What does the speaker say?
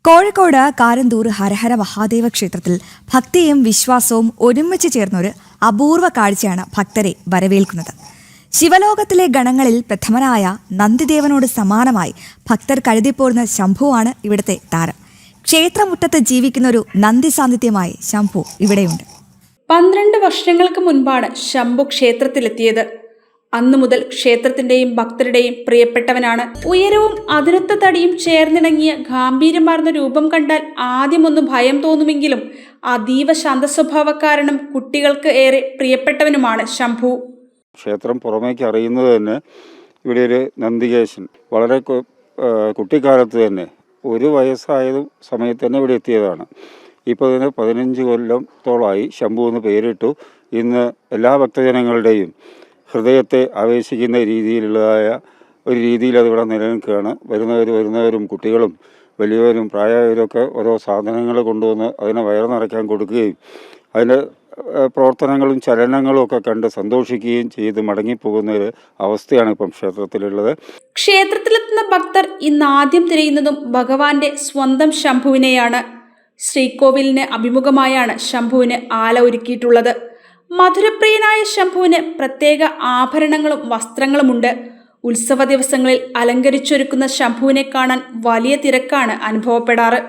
കോഴിക്കോട് കാരന്തൂർ ഹരഹര മഹാദേവ ക്ഷേത്രത്തിൽ ഭക്തിയും വിശ്വാസവും ഒരുമിച്ച് ചേർന്നൊരു അപൂർവ കാഴ്ചയാണ് ഭക്തരെ വരവേൽക്കുന്നത്. ശിവലോകത്തിലെ ഗണങ്ങളിൽ പ്രഥമനായ നന്ദിദേവനോട് സമാനമായി ഭക്തർ കരുതിപ്പോരുന്ന ശംഭുവാണ് ഇവിടുത്തെ താരം. ക്ഷേത്രമുറ്റത്ത് ജീവിക്കുന്ന ഒരു നന്ദി സാന്നിധ്യമായി ശംഭു ഇവിടെയുണ്ട്. 12 വർഷങ്ങൾക്ക് മുൻപാണ് ശംഭു ക്ഷേത്രത്തിലെത്തിയത്. അന്നു മുതൽ ക്ഷേത്രത്തിന്റെയും ഭക്തരുടെയും പ്രിയപ്പെട്ടവനാണ്. ഉയരവും അതിനൊത്ത തടിയും ചേർന്നിണങ്ങിയ ഗാംഭീര്യമാർന്ന രൂപം കണ്ടാൽ ആദ്യമൊന്ന് ഭയം തോന്നുമെങ്കിലും അതീവ ശാന്തസ്വഭാവക്കാരനും കുട്ടികൾക്ക് ഏറെ പ്രിയപ്പെട്ടവനുമാണ് ശംഭു. ക്ഷേത്രം പുറമേക്ക് അറിയുന്നത് തന്നെ ഇവിടെ ഒരു നന്ദികേശൻ വളരെ കുട്ടിക്കാലത്ത് തന്നെ 1 വയസ്സായ സമയത്ത് തന്നെ ഇവിടെ എത്തിയതാണ്. ഇപ്പോൾ ഇതിന് 15 കൊല്ലത്തോളമായി ശംഭു എന്ന് പേരിട്ടു. ഇന്ന് എല്ലാ ഭക്തജനങ്ങളുടെയും ഹൃദയത്തെ ആവേശിക്കുന്ന രീതിയിലുള്ളതായ ഒരു രീതിയിൽ അതിവിടെ നിലനിൽക്കുകയാണ്. വരുന്നവരും കുട്ടികളും വലിയവരും പ്രായമായവരൊക്കെ ഓരോ സാധനങ്ങൾ കൊണ്ടുവന്ന് അതിനെ വയറ് നിറയ്ക്കാൻ കൊടുക്കുകയും അതിൻ്റെ പ്രവർത്തനങ്ങളും ചലനങ്ങളും ഒക്കെ കണ്ട് സന്തോഷിക്കുകയും ചെയ്ത് മടങ്ങിപ്പോകുന്ന ഒരു അവസ്ഥയാണ് ഇപ്പം ക്ഷേത്രത്തിലുള്ളത്. ക്ഷേത്രത്തിലെത്തുന്ന ഭക്തർ ഇന്ന് ആദ്യം തിരയുന്നതും ഭഗവാന്റെ സ്വന്തം ശംഭുവിനെയാണ്. ശ്രീകോവിലിന് അഭിമുഖമായാണ് ശംഭുവിന് ആല ഒരുക്കിയിട്ടുള്ളത്. മധുരപ്രിയനായ ശംഭുവിന് പ്രത്യേക ആഭരണങ്ങളും വസ്ത്രങ്ങളുമുണ്ട്. ഉത്സവ ദിവസങ്ങളിൽ അലങ്കരിച്ചൊരുക്കുന്ന ശംഭുവിനെ കാണാൻ വലിയ തിരക്കാണ് അനുഭവപ്പെടാറ്.